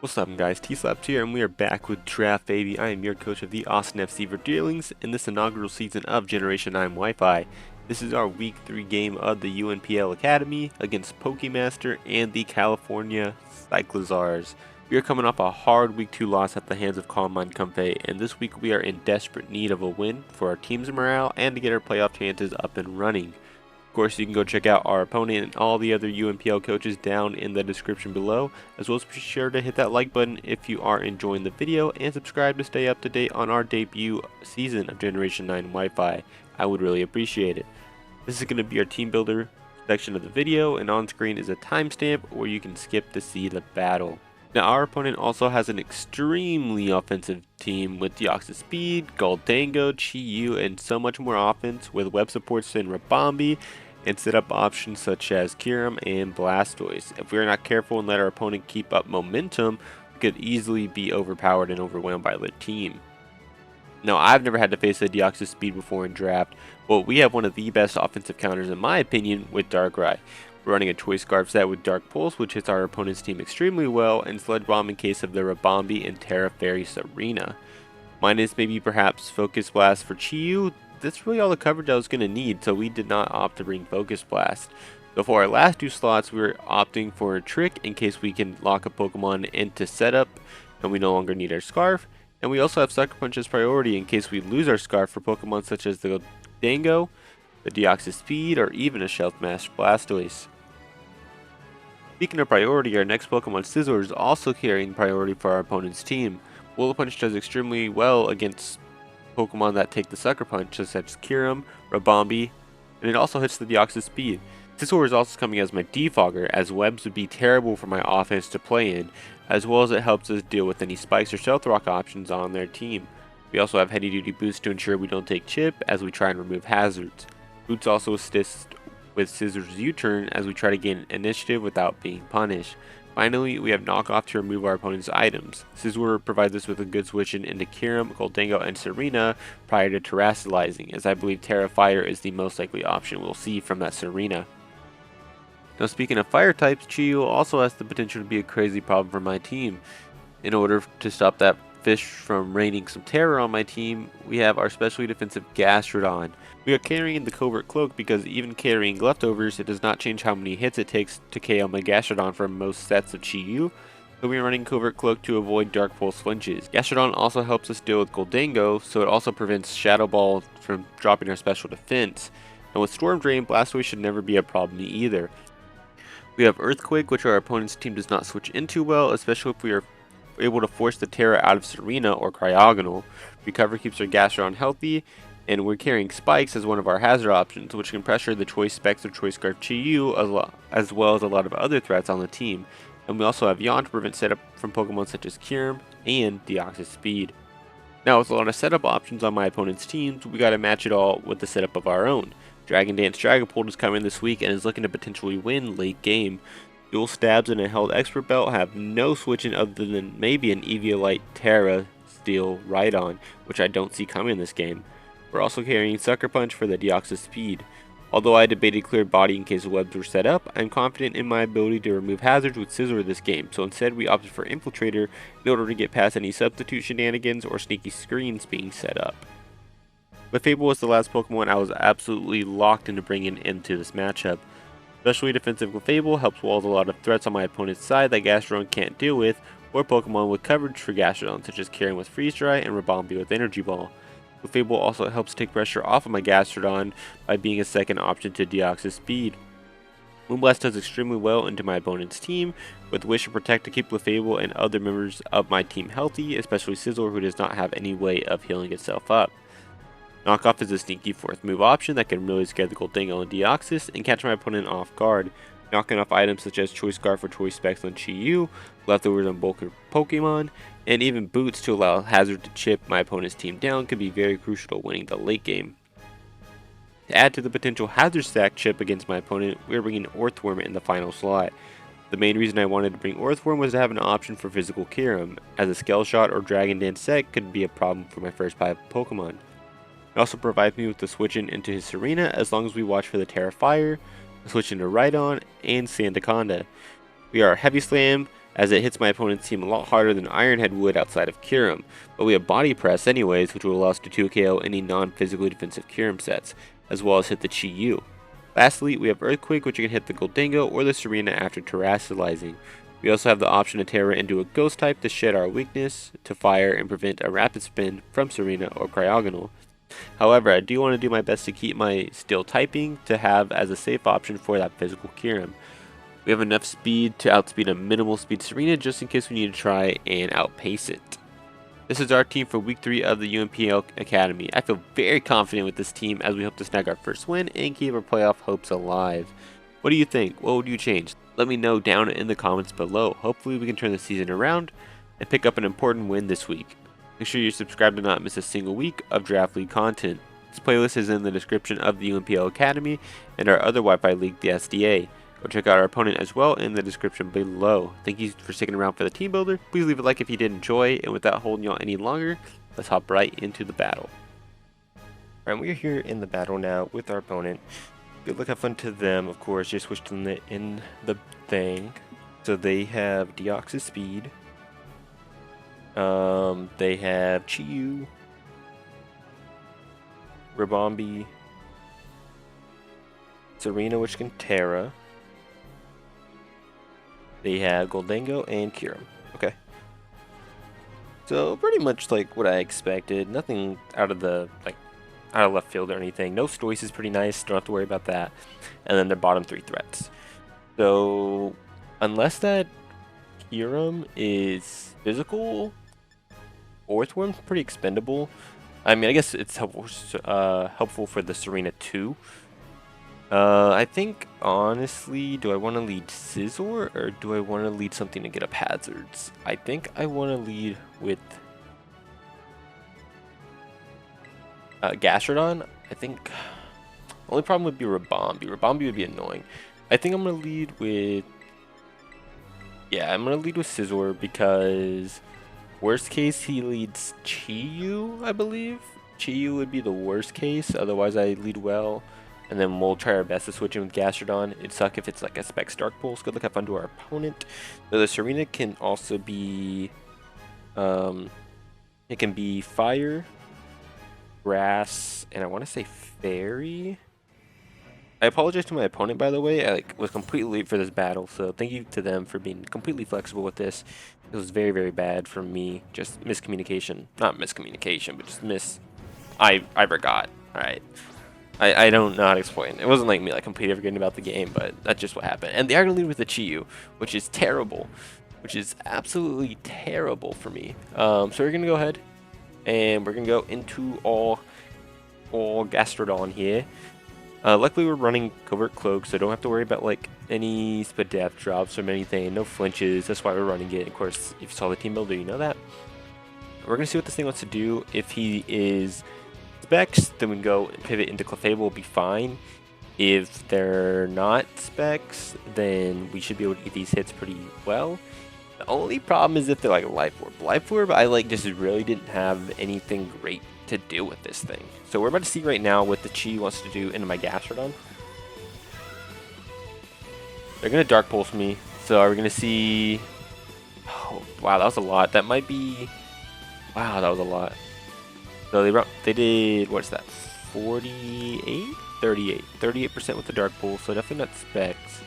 What's up guys, TSlaps here and we are back with Draft Baby. I am your coach of the Austin FC Verdealings in this inaugural season of Generation 9 Wi-Fi. This is our week 3 game of the UNPL Academy against Pokemaster and the California Cyclozars. We are coming off a hard week 2 loss at the hands of Carmine Comfey, and this week we are in desperate need of a win for our team's morale and to get our playoff chances up and running. Of course, you can go check out our opponent and all the other UNPL coaches down in the description below, as well as be sure to hit that like button if you are enjoying the video and subscribe to stay up to date on our debut season of Generation 9 Wi-Fi. I would really appreciate it. This is going to be our team builder section of the video, and on screen is a timestamp where you can skip to see the battle. Now, our opponent also has an extremely offensive team with Deoxys Speed, Goldango, Chi-Yu, and so much more offense with web supports in Rabombi and setup options such as Kyurem and Blastoise. If we are not careful and let our opponent keep up momentum, we could easily be overpowered and overwhelmed by the team. Now, I've never had to face a Deoxys Speed before in draft, but we have one of the best offensive counters in my opinion with DAKRAI. We're running a Choice Scarf set with Dark Pulse, which hits our opponent's team extremely well, and Sludge Bomb in case of the Rabombi and Terra Fairy Serena. Minus maybe perhaps Focus Blast for Chi-Yu. That's really all the coverage I was going to need, so we did not opt to bring Focus Blast. So for our last 2 slots, we were opting for a Trick in case we can lock a Pokemon into setup and we no longer need our Scarf. And we also have Sucker Punch as priority in case we lose our Scarf for Pokemon such as the Dango, the Deoxys Speed, or even a Shelf Mash Blastoise. Speaking of priority, our next Pokemon Scizor is also carrying priority for our opponent's team. Will Punch does extremely well against Pokemon that take the Sucker Punch, such as Kyurem, Rabombi, and it also hits the Deoxys Speed. Scizor is also coming as my defogger, as webs would be terrible for my offense to play in, as well as it helps us deal with any spikes or stealth rock options on their team. We also have heavy duty boots to ensure we don't take chip as we try and remove hazards. Boots also assist with Scizor's U-turn as we try to gain initiative without being punished. Finally, we have knockoff to remove our opponent's items. Scizor provides us with a good switch into Kyurem, Goldango, and Serena prior to terrestrializing, as I believe Terra Fire is the most likely option we'll see from that Serena. Now, speaking of fire types, Chi-Yu also has the potential to be a crazy problem for my team. In order to stop that fish from raining some terror on my team, we have our specially defensive Gastrodon. We are carrying the Covert Cloak because even carrying leftovers, it does not change how many hits it takes to KO my Gastrodon from most sets of Chi-Yu, so we are running Covert Cloak to avoid Dark Pulse flinches. Gastrodon also helps us deal with Goldango, so it also prevents Shadow Ball from dropping our special defense. And with Storm Drain, Blastoise should never be a problem either. We have Earthquake, which our opponent's team does not switch into well, especially if we are able to force the Terra out of Serena or Cryogonal. Recover keeps our Gastrodon healthy, and we're carrying Spikes as one of our hazard options, which can pressure the Choice Specs or Choice Scarf Chi-Yu as well as a lot of other threats on the team. And we also have Yawn to prevent setup from Pokemon such as Kyurem and Deoxys Speed. Now, with a lot of setup options on my opponent's teams, we gotta match it all with the setup of our own. Dragon Dance Dragapult is coming this week and is looking to potentially win late game. Dual Stabs and a Held Expert Belt have no switching other than maybe an Eviolite Terra Steel Rhydon, which I don't see coming in this game. We're also carrying Sucker Punch for the Deoxys Speed. Although I debated Clear Body in case webs were set up, I'm confident in my ability to remove hazards with Scizor this game, so instead we opted for Infiltrator in order to get past any substitute shenanigans or sneaky screens being set up. Clefable was the last Pokemon I was absolutely locked into bringing into this matchup. Especially defensive Clefable helps wall a lot of threats on my opponent's side that Gastrodon can't deal with, or Pokemon with coverage for Gastrodon, such as Kyurem with Freeze Dry and Rabombi with Energy Ball. Clefable also helps take pressure off of my Gastrodon by being a second option to Deoxys Speed. Moonblast does extremely well into my opponent's team, with Wish and Protect to keep Clefable and other members of my team healthy, especially Scizor, who does not have any way of healing itself up. Knockoff is a sneaky 4th move option that can really scare the Goldango and Deoxys and catch my opponent off guard. Knocking off items such as Choice Scarf or Choice Specs on Chi-Yu, leftovers on bulk Pokemon, and even boots to allow Hazard to chip my opponent's team down could be very crucial to winning the late game. To add to the potential Hazard stack chip against my opponent, we are bringing Orthworm in the final slot. The main reason I wanted to bring Orthworm was to have an option for physical Kyurem, as a Scale Shot or Dragon Dance set could be a problem for my first 5 Pokemon. It also provides me with the switching into his Serena as long as we watch for the Terra Fire, switching to Rhydon, and Sandaconda. We are Heavy Slam, as it hits my opponent's team a lot harder than Ironhead would outside of Kyurem, but we have Body Press anyways, which will allow us to 2KO any non-physically defensive Kyurem sets, as well as hit the Chi-Yu. Lastly, we have Earthquake, which you can hit the Goldango or the Serena after terrestrializing. We also have the option to Terra into a Ghost type to shed our weakness to fire and prevent a Rapid Spin from Serena or Cryogonal. However, I do want to do my best to keep my Steel typing to have as a safe option for that physical Kyurem. We have enough speed to outspeed a minimal speed Serena just in case we need to try and outpace it. This is our team for week 3 of the UNPL Academy. I feel very confident with this team as we hope to snag our first win and keep our playoff hopes alive. What do you think? What would you change? Let me know down in the comments below. Hopefully we can turn the season around and pick up an important win this week. Make sure you subscribe to not miss a single week of Draft League content. This playlist is in the description of the UNPL Academy and our other Wi-Fi league, the SDA. Go check out our opponent as well in the description below. Thank you for sticking around for the team builder. Please leave a like if you did enjoy, and without holding y'all any longer, let's hop right into the battle. Alright, we're here in the battle now with our opponent. Good luck, have fun to them, of course. Just switched them in the thing. So they have Deoxys speed. They have Chi-Yu, Rabombi, Serena, which can Terra. They have Goldango and Kyurem. Okay. So pretty much like what I expected. Nothing out of left field or anything. No Stoice is pretty nice. Don't have to worry about that. And then their bottom 3 threats. So unless that Kyurem is physical, Earthworm's pretty expendable. I mean, I guess it's helpful for the Serena too. I think, honestly, do I want to lead Scizor or do I want to lead something to get up hazards? I think I want to lead with Gastrodon. I think the only problem would be Rabombi. Rabombi would be annoying. I think I'm going to lead with... Yeah, I'm going to lead with Scizor because worst case he leads Chi-Yu, I believe. Chi-Yu would be the worst case, otherwise I lead well. And then we'll try our best to switch in with Gastrodon. It'd suck if it's like a Specs Dark Pulse. Good luck, have fun to our opponent. So the Serena can also be... it can be Fire, Grass, and I want to say Fairy. I apologize to my opponent, by the way. I was completely late for this battle, so thank you to them for being completely flexible with this. It was very, very bad from me. Just miscommunication. Not miscommunication, but just I forgot. Alright. I don't know how to explain. It wasn't like me completely forgetting about the game, but that's just what happened. And they are going to lead with the Chi-Yu, which is terrible. Which is absolutely terrible for me. So we're going to go ahead and we're going to go into all Gastrodon here. Luckily we're running Covert Cloak, so don't have to worry about any Spadef drops or anything. No flinches. That's why we're running it. Of course, if you saw the team builder, you know that. We're going to see what this thing wants to do. If he is Specs, then we can go and pivot into Clefable, will be fine. If they're not Specs, then we should be able to get these hits pretty well. The only problem is if they're Life Orb. Life Orb, I just really didn't have anything great to do with this thing. So we're about to see right now what the Chi wants to do into my Gastrodon. They're going to Dark Pulse me. So are we going to see... Oh, wow, that was a lot. That might be... Wow, that was a lot. So they did, what's that, 48? 38. 38% with the Dark Pulse, so definitely not Specs.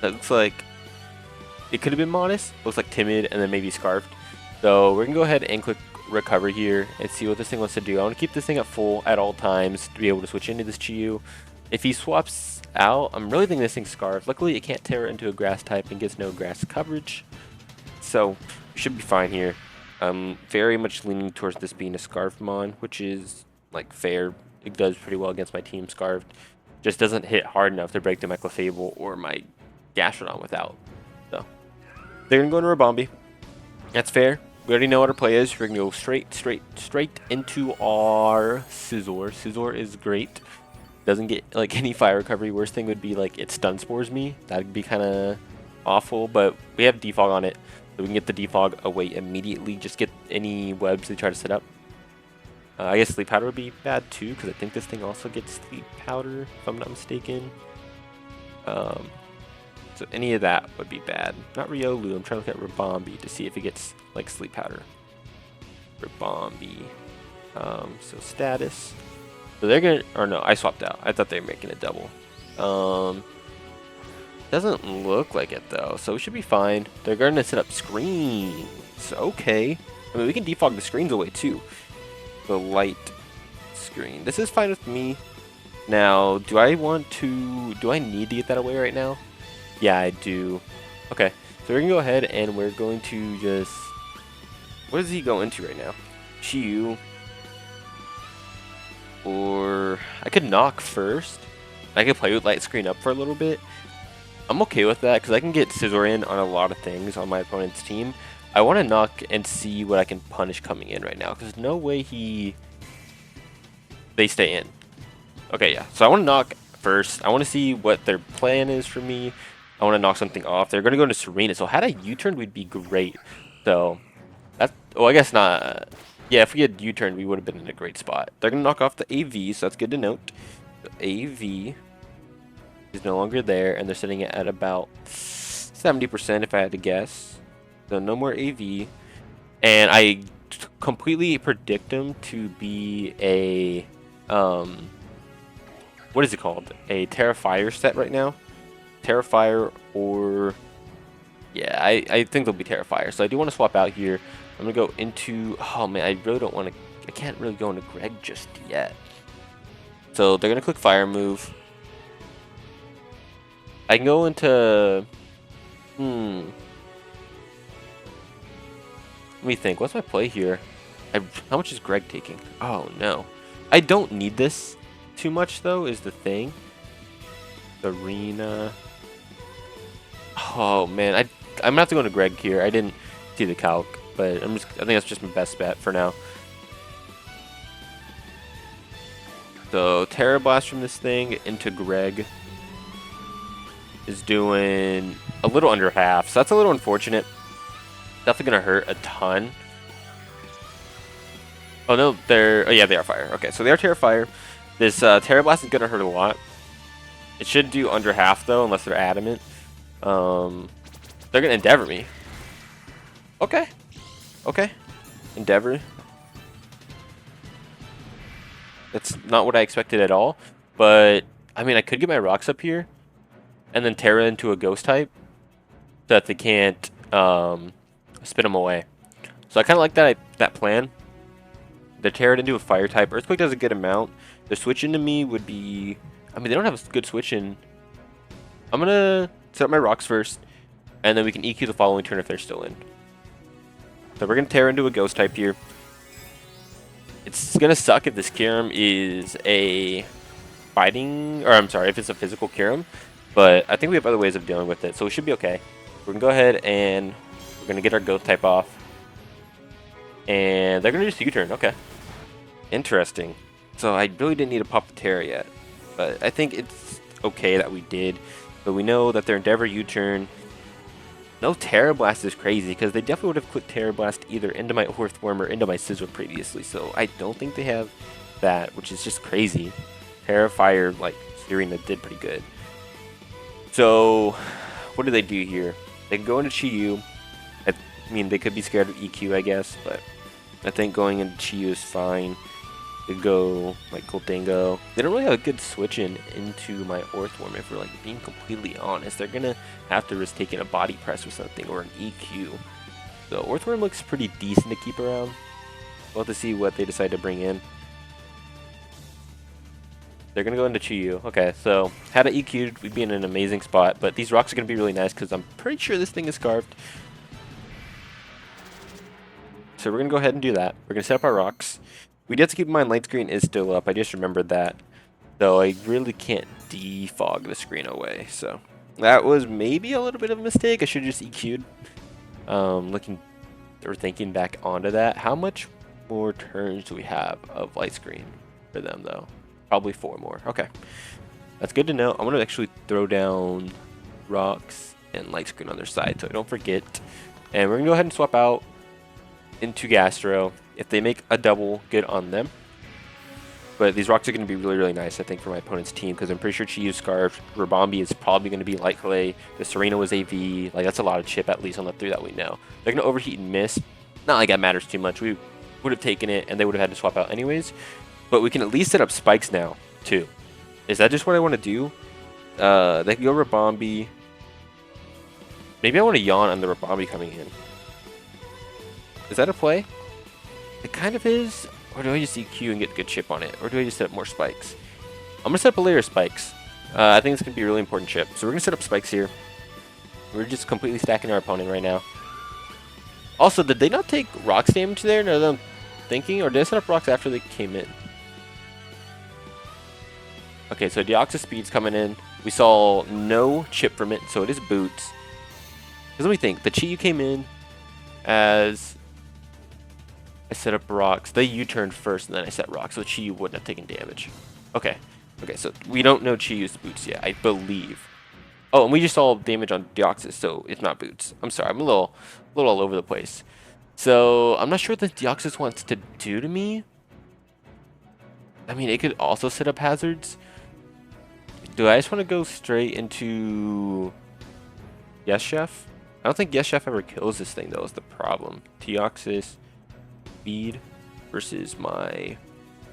That looks like it could have been Modest. Looks like Timid and then maybe Scarfed. So we're going to go ahead and click Recover here and see what this thing wants to do. I want to keep this thing at full at all times to be able to switch into this Chi-Yu. If he swaps out, I'm really thinking this thing's Scarfed. Luckily, it can't Terra into a Grass type and gets no Grass coverage. So we should be fine here. I'm very much leaning towards this being a Scarf Mon, which is fair. It does pretty well against my team Scarfed. Just doesn't hit hard enough to break through my Clefable or my Gastrodon without. So they're gonna go into Rabombi. That's fair. We already know what our play is. We're gonna go straight into our Scizor. Scizor is great. Doesn't get any fire recovery. Worst thing would be it stun spores me. That'd be kind of awful. But we have defog on it. So we can get the defog away immediately. Just get any webs they try to set up. I guess Sleep Powder would be bad too, because I think this thing also gets Sleep Powder, if I'm not mistaken. So any of that would be bad. Not Riolu. I'm trying to look at Rabombi to see if it gets like Sleep Powder. Rabombi. So status. So they're gonna, or no, I swapped out. I thought they were making a double. Doesn't look like it though, so we should be fine. They're gonna set up screens. Okay. I mean, we can defog the screens away too. The light screen. This is fine with me. Now, do I need to get that away right now? Yeah, I do. Okay, so we're gonna go ahead and we're going to just, what is he going to right now? Chiyu. Or I could knock first. I could play with light screen up for a little bit. I'm okay with that because I can get Scizor in on a lot of things on my opponent's team. I want to knock and see what I can punish coming in right now because no way they stay in. Okay, yeah. So I want to knock first. I want to see what their plan is for me. I want to knock something off. They're going to go into Serena. So had I U-turned, we'd be great. So that's, well, I guess not. Yeah, if we had U-turned, we would have been in a great spot. They're going to knock off the AV, so that's good to note. The AV is no longer there, and they're sitting at about 70% if I had to guess. So no more AV. And I completely predict them to be a, what is it called? A Terrifier set right now. Terrifier or, yeah, I think they'll be Terrifier. So I do want to swap out here. I'm going to go into, oh man, I really don't want to, I can't really go into Greg just yet. So they're going to click Fire Move. I can go into, let me think, what's my play here? How much is Greg taking? Oh no. I don't need this too much though, is the thing. Arena. Oh man, I'm gonna have to go into Greg here. I didn't see the calc, but I think that's just my best bet for now. So Terra Blast from this thing into Greg is doing a little under half, so that's a little unfortunate. Definitely gonna hurt a ton. Oh no, oh yeah, they are fire. Okay, so they are Terrifier. This Terra Blast is gonna hurt a lot. It should do under half though, unless they're adamant. They're gonna Endeavor me. Okay. Okay. Endeavor. That's not what I expected at all. But I mean, I could get my rocks up here, and then Terra into a Ghost type, so that they can't spin them away. So I kind of like that plan. They're Terra into a Fire type. Earthquake does a good amount. The switch into me would be, I mean, they don't have a good switch in. I'm gonna set up my rocks first, and then we can EQ the following turn if they're still in. So we're gonna Terra into a Ghost type here. It's gonna suck if this Kyurem is a fighting, or I'm sorry, if it's a physical Kyurem, but I think we have other ways of dealing with it, so we should be okay. We're gonna go ahead and we're gonna get our Ghost type off, and they're gonna just U-turn. Okay, interesting. So I really didn't need to pop the Terra yet, but I think it's okay that we did. But we know that their Endeavor U-turn. No Terra Blast is crazy because they definitely would have clicked Terra Blast either into my Earthworm or into my Scizor previously. So I don't think they have that, which is just crazy. Terrifier, like Serena, did pretty good. So what do they do here? They can go into Chiyu. I mean, they could be scared of EQ, I guess, but I think going into Chiyu is fine. They go like Goldango. They don't really have a good switch into my Earthworm if we're like being completely honest. They're gonna have to risk taking a body press or something or an EQ. So Earthworm looks pretty decent to keep around. We'll have to see what they decide to bring in. They're gonna go into Chiyu. Okay, so had it EQ'd, we'd be in an amazing spot. But these rocks are gonna be really nice because I'm pretty sure this thing is carved. So we're gonna go ahead and do that. We're gonna set up our rocks. We do have to keep in mind light screen is still up. I just remembered that. Though I really can't defog the screen away. So that was maybe a little bit of a mistake. I should have just EQ'd. Looking or thinking back onto that. How much more turns do we have of light screen for them though? Probably 4 more. Okay. That's good to know. I'm going to actually throw down rocks and light screen on their side so I don't forget. And we're going to go ahead and swap out into Gastro. If they make a double, good on them. But these rocks are going to be really, really nice, I think, for my opponent's team, because I'm pretty sure she used Scarf. Rabombi is probably going to be Light Clay. The Serena was AV. Like, that's a lot of chip, at least on the 3 that we know. They're going to overheat and miss. Not like that matters too much. We would have taken it, and they would have had to swap out anyways. But we can at least set up spikes now, too. Is that just what I want to do? They can go Rabombi. Maybe I want to yawn on the Rabombi coming in. Is that a play? It kind of is. Or do I just EQ and get a good chip on it? Or do I just set up more spikes? I'm going to set up a layer of spikes. I think it's going to be a really important chip. So we're going to set up spikes here. We're just completely stacking our opponent right now. Also, did they not take rocks damage there? No, I'm thinking. Or did I set up rocks after they came in? Okay, so Deoxys Speed's coming in. We saw no chip from it, so it is boots. Because let me think. The Chi-Yu came in as... I set up rocks. They U-turned first, and then I set rocks, so Chi-Yu wouldn't have taken damage. Okay. Okay, so we don't know Chi-Yu's boots yet, I believe. Oh, and we just saw damage on Deoxys, so it's not boots. I'm sorry, I'm a little all over the place. So, I'm not sure what the Deoxys wants to do to me. I mean, it could also set up hazards. Do I just want to go straight into... Yes, Chef? I don't think Yes, Chef ever kills this thing, though, is the problem. Deoxys... Speed versus my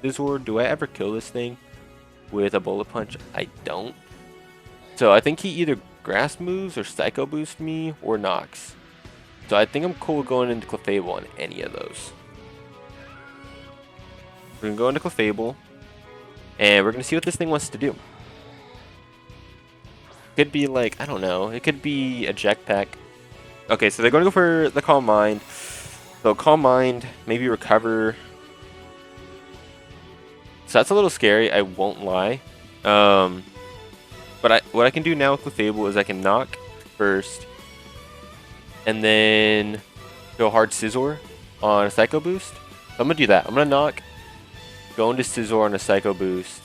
Scizor. Do I ever kill this thing with a bullet punch? I don't. So I think he either grass moves or psycho boost me or knocks. So I think I'm cool with going into Clefable on any of those. We're gonna go into Clefable and we're gonna see what this thing wants to do. Could be like, I don't know, it could be a jetpack. Okay, so they're gonna go for the Calm Mind. So Calm Mind, maybe Recover. So that's a little scary, I won't lie. But what I can do now with Clefable is I can knock first. And then go hard Scizor on a Psycho Boost. So I'm going to do that. I'm going to knock, go into Scizor on a Psycho Boost.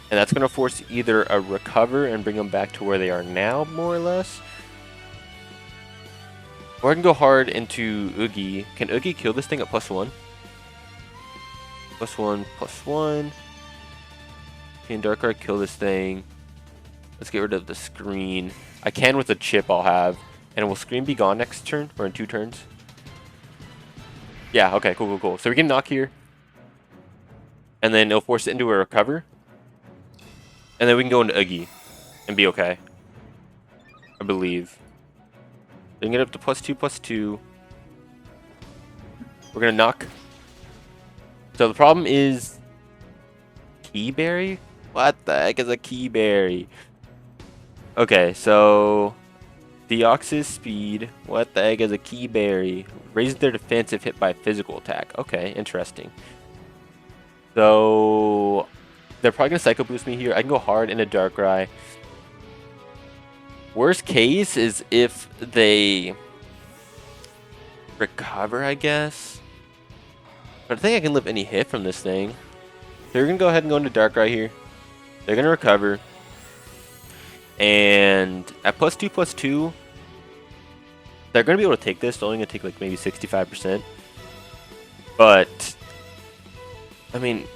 And that's going to force either a Recover and bring them back to where they are now, more or less. Or I can go hard into Oogie. Can Oogie kill this thing at +1? +1, +1. Can Darkrai kill this thing? Let's get rid of the screen. I can with a chip I'll have. And will screen be gone next turn? Or in 2 turns? Yeah, okay, cool. So we can knock here. And then it'll force it into a Recover. And then we can go into Oogie. And be okay. I believe. They can get up to +2/+2. We're gonna knock. So the problem is Key Berry? What the heck is a Key Berry? Okay, so Deoxys Speed. What the heck is a Key Berry? Raises their defense if hit by physical attack. Okay, interesting. So they're probably gonna Psycho Boost me here. I can go hard into Darkrai. Worst case is if they Recover, I guess. But I think I can live any hit from this thing. They're going to go ahead and go into Darkrai here. They're going to Recover. And at +2/+2, they're going to be able to take this. They're only going to take like maybe 65%. But, I mean,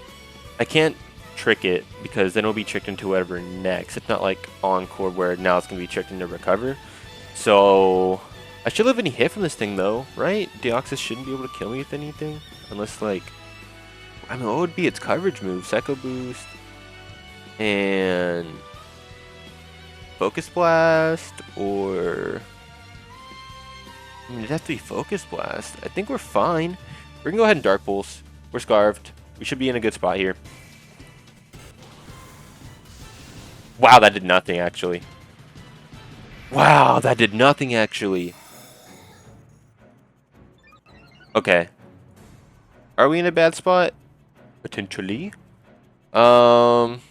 I can't trick it because then it'll be tricked into whatever next. It's not like Encore where now it's going to be tricked into Recover. So I should live any hit from this thing though, right? Deoxys shouldn't be able to kill me with anything unless like, I mean, what would be its coverage move? Psycho Boost and Focus Blast, or I mean, it'd have to be Focus Blast. I think we're fine. We're gonna go ahead and Dark Pulse. We're Scarfed. We should be in a good spot here. Wow, that did nothing, actually. Wow, that did nothing, actually. Okay. Are we in a bad spot? Potentially. Oh,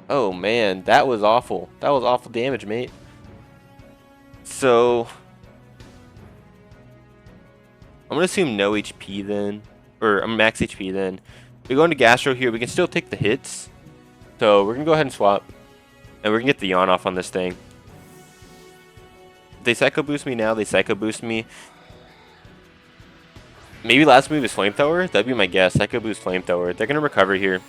man. That was awful. That was awful damage, mate. So I'm going to assume no HP then. Or max HP then. We go into Gastro here. We can still take the hits. So we're going to go ahead and swap. And we're going to get the yawn off on this thing. They Psycho Boost me now. They Psycho Boost me. Maybe last move is Flamethrower? That'd be my guess. I could lose Flamethrower. They're going to recover here.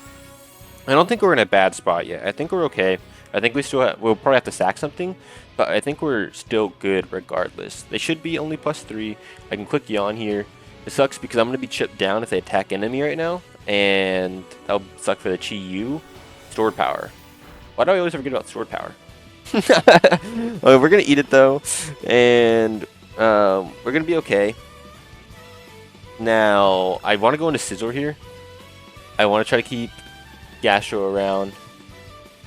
I don't think we're in a bad spot yet. I think we're okay. I think we'll probably have to sack something, but I think we're still good regardless. They should be only +3. I can click Yawn here. It sucks because I'm going to be chipped down if they attack enemy right now, and that'll suck for the Chi Yu. Stored power. Why do I always forget about stored power? We're going to eat it though, and we're going to be okay. Now, I want to go into Sizzle here. I want to try to keep Gastro around.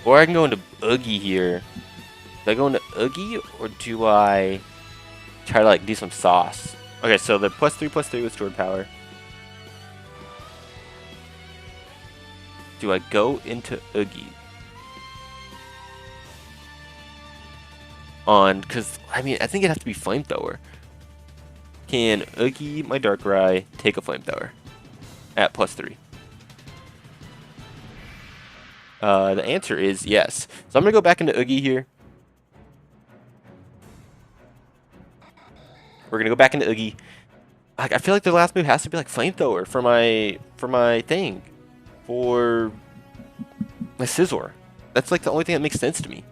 Or I can go into Oogie here. Do I go into Oogie, or do I try to like do some sauce? Okay, so they're +3/+3 with stored power. Do I go into Oogie? Because, I mean, I think it'd have to be Flamethrower. Can Oogie, my DAKRAI, take a Flamethrower at +3? The answer is yes. So I'm going to go back into Oogie here. We're going to go back into Oogie. I feel like the last move has to be like Flamethrower for my thing. For my Scizor. That's like the only thing that makes sense to me.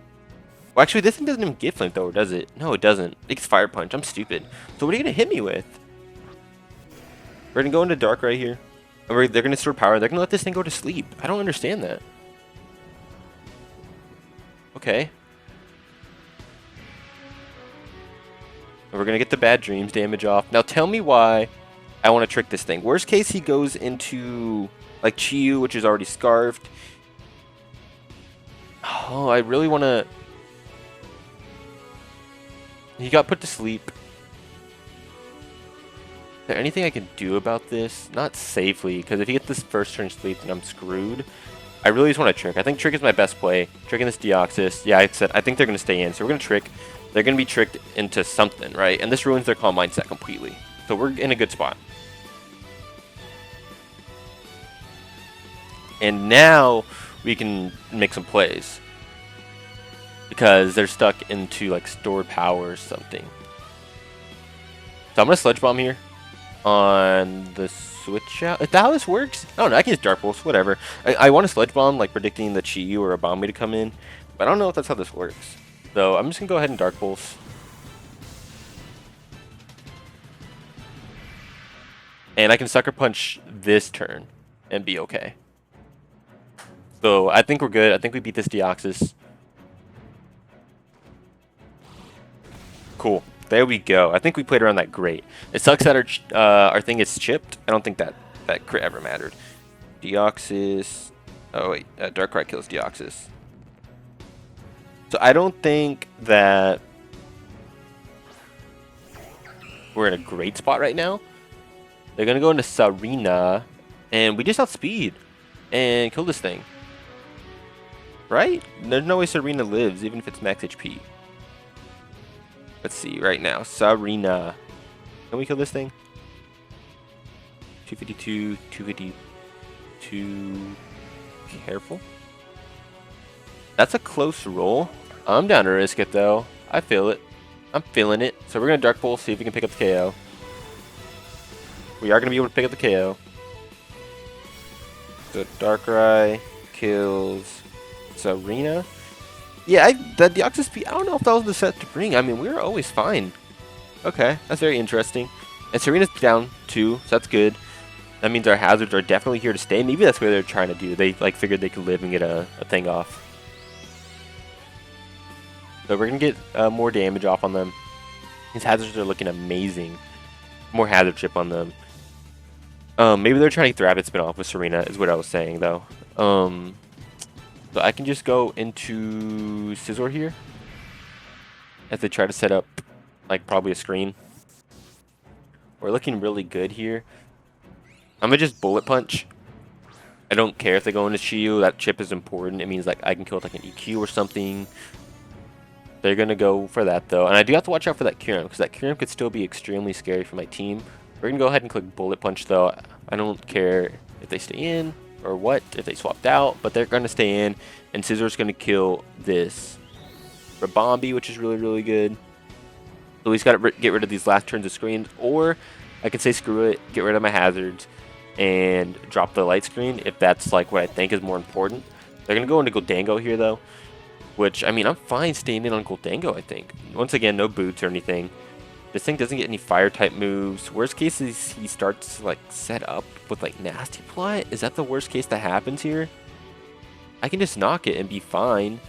Well, actually, this thing doesn't even get Flamethrower, does it? No, it doesn't. It gets Fire Punch. I'm stupid. So what are you going to hit me with? We're going to go into DAKRAI here. And they're going to store power. They're going to let this thing go to sleep. I don't understand that. Okay. And we're going to get the Bad Dreams damage off. Now tell me why I want to trick this thing. Worst case, he goes into like Chi Yu, which is already scarfed. Oh, I really want to... He got put to sleep. Is there anything I can do about this? Not safely, because if he gets this first turn sleep, then I'm screwed. I really just want to trick. I think trick is my best play. Tricking this Deoxys. Yeah, I said I think they're going to stay in. So we're going to trick. They're going to be tricked into something, right? And this ruins their calm mindset completely. So we're in a good spot. And now we can make some plays. Because they're stuck into like stored power or something. So I'm going to Sludge Bomb here on the switch out. Is that how this works? I don't know. I can use Dark Pulse, whatever. I want a Sludge Bomb, like predicting the Chi Yu or a Bomb to come in. But I don't know if that's how this works. So I'm just going to go ahead and Dark Pulse. And I can Sucker Punch this turn and be okay. So I think we're good. I think we beat this Deoxys. Cool. There we go. I think we played around that great. It sucks that our thing is chipped. I don't think that crit ever mattered. Deoxys. Oh wait, DAKRAI kills Deoxys. So I don't think that we're in a great spot right now. They're gonna go into Serena, and we just outspeed and kill this thing. Right? There's no way Serena lives, even if it's max HP. Let's see right now. Serena. Can we kill this thing? 252, 252. Careful. That's a close roll. I'm down to risk it though. I feel it. I'm feeling it. So we're going to Dark Pulse, see if we can pick up the KO. We are going to be able to pick up the KO. So DAKRAI kills Serena. Yeah, that Deoxys P, I don't know if that was the set to bring. I mean, we were always fine. Okay, that's very interesting. And Serena's down too, so that's good. That means our hazards are definitely here to stay. Maybe that's what they're trying to do. They like figured they could live and get a thing off. So we're going to get more damage off on them. His hazards are looking amazing. More hazard chip on them. Maybe they're trying to get the rapid spin off with Serena is what I was saying though. So I can just go into Scizor here as they try to set up like probably a screen. We're looking really good here. I'm gonna just Bullet Punch. I don't care if they go into Chi Yu. That chip is important. It means like I can kill with like an EQ or something. They're gonna go for that though, and I do have to watch out for that Kyurem because that Kyurem could still be extremely scary for my team. We're gonna go ahead and click Bullet Punch though. I don't care if they stay in or what, if they swapped out, but they're gonna stay in, and Scizor's gonna kill this Rabombi, which is really, really good. So he's got to get rid of these last turns of screens, or I can say screw it, get rid of my hazards, and drop the light screen if that's like what I think is more important. They're gonna go into Goldango here though, which I mean I'm fine staying in on Goldango. I think once again no boots or anything. This thing doesn't get any fire type moves. Worst case is he starts to like set up with like nasty plot. Is that the worst case that happens here? I can just knock it and be fine.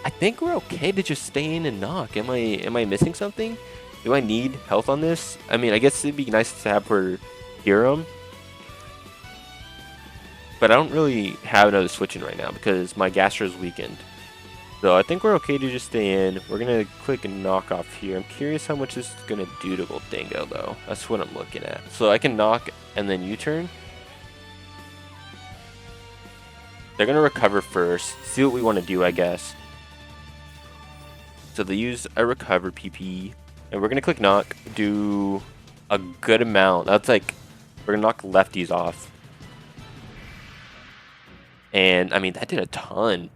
I think we're okay to just stay in and knock. Am I missing something? Do I need health on this? I mean, I guess it'd be nice to have for Hiram. But I don't really have another switch in right now because my Gastro is weakened. So I think we're okay to just stay in. We're going to click and knock off here. I'm curious how much this is going to do to Goldango though. That's what I'm looking at. So I can knock and then U-turn. They're going to recover first. See what we want to do, I guess. So they use a recover PP. And we're going to click knock. Do a good amount. That's like, we're going to knock lefties off. And I mean, that did a ton.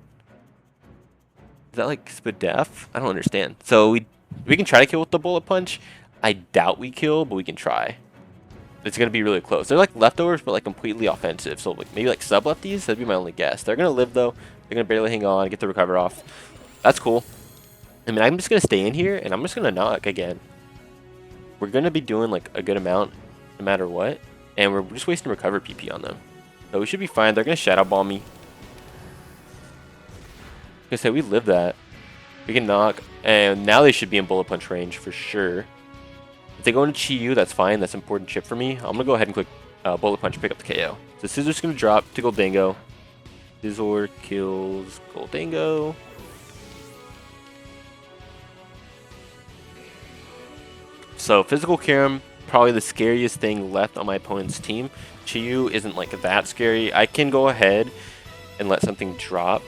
Is that like Spadef? I don't understand. So we can try to kill with the bullet punch. I doubt we kill, but we can try. It's going to be really close. They're like leftovers, but like completely offensive. So like maybe like sub lefties. That'd be my only guess. They're going to live though. They're going to barely hang on, get the recover off. That's cool. I mean, I'm just going to stay in here and I'm just going to knock again. We're going to be doing like a good amount no matter what. And we're just wasting recover PP on them. So we should be fine. They're going to shadow ball me. Like I said, we live that. We can knock. And now they should be in bullet punch range for sure. If they go into Chi-Yu, that's fine. That's an important chip for me. I'm going to go ahead and click bullet punch and pick up the KO. So Scissor's going to drop to Goldango. Scissor kills Goldango. So physical Karam, probably the scariest thing left on my opponent's team. Chi-Yu isn't like that scary. I can go ahead and let something drop.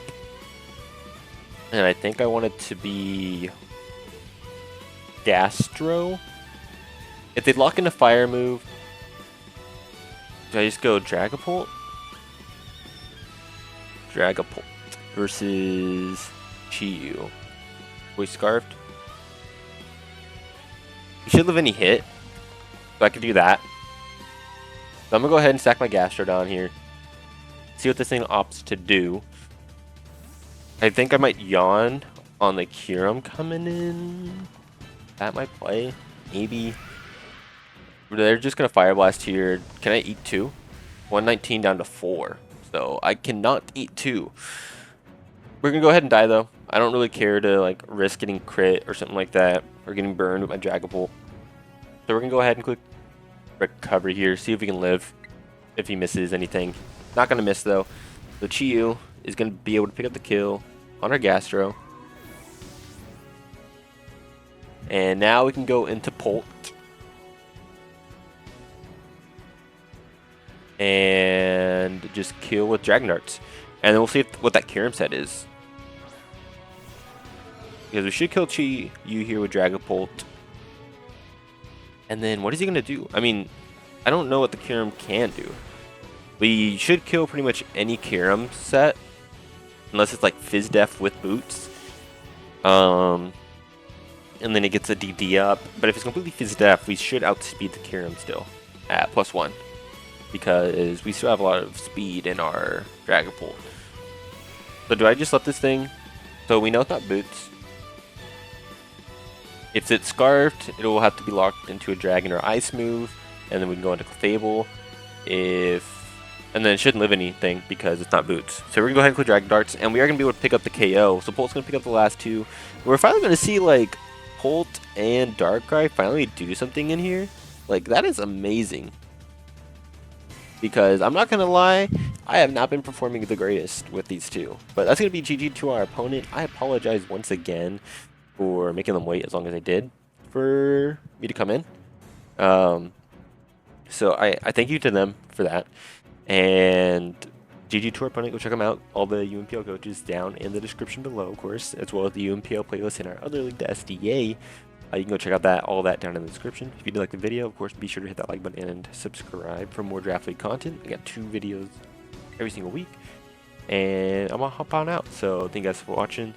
And I think I want it to be Gastro. If they lock in a fire move, do I just go Dragapult? Dragapult versus Chi-Yu. Voice Scarfed. You should live any hit. So I could do that. So I'm going to go ahead and stack my Gastro down here. See what this thing opts to do. I think I might yawn on the Kyurem coming in. That might play. Maybe. They're just going to Fire Blast here. Can I eat 2? 119 down to 4. So I cannot eat 2. We're going to go ahead and die though. I don't really care to like risk getting crit or something like that. Or getting burned with my Dragapult. So we're going to go ahead and click recover here. See if we can live. If he misses anything. Not going to miss though. So Chi-Yu is going to be able to pick up the kill on our Gastro. And now we can go into Pult. And just kill with Dragon Darts. And then we'll see what that Kyurem set is. Because we should kill Chi-Yu here with Dragapult. And then what is he going to do? I mean, I don't know what the Kyurem can do. We should kill pretty much any Kyurem set. Unless it's like Fizdef with boots. And then it gets a DD up. But if it's completely Fizdef, we should outspeed the Kyurem still. At +1. Because we still have a lot of speed in our Dragapult. So do I just let this thing? So we know it's not boots. If it's Scarfed, it will have to be locked into a Dragon or Ice move. And then we can go into Clefable. And then it shouldn't live anything because it's not boots. So we're going to go ahead and click Dragon Darts. And we are going to be able to pick up the KO. So Pult's going to pick up the last 2. We're finally going to see like Pult and Darkrai finally do something in here. Like that is amazing. Because I'm not going to lie, I have not been performing the greatest with these two. But that's going to be GG to our opponent. I apologize once again for making them wait as long as they did for me to come in. So I thank you to them for that. And GG to our opponent. Go check them out. All the UNPL coaches down in the description below, of course, as well as the UNPL playlist in our other link, the SDA. You can go check out all that down in the description. If you did like the video, of course, be sure to hit that like button and subscribe for more Draft League content. I got 2 videos every single week. And I'm going to hop on out. So thank you guys for watching.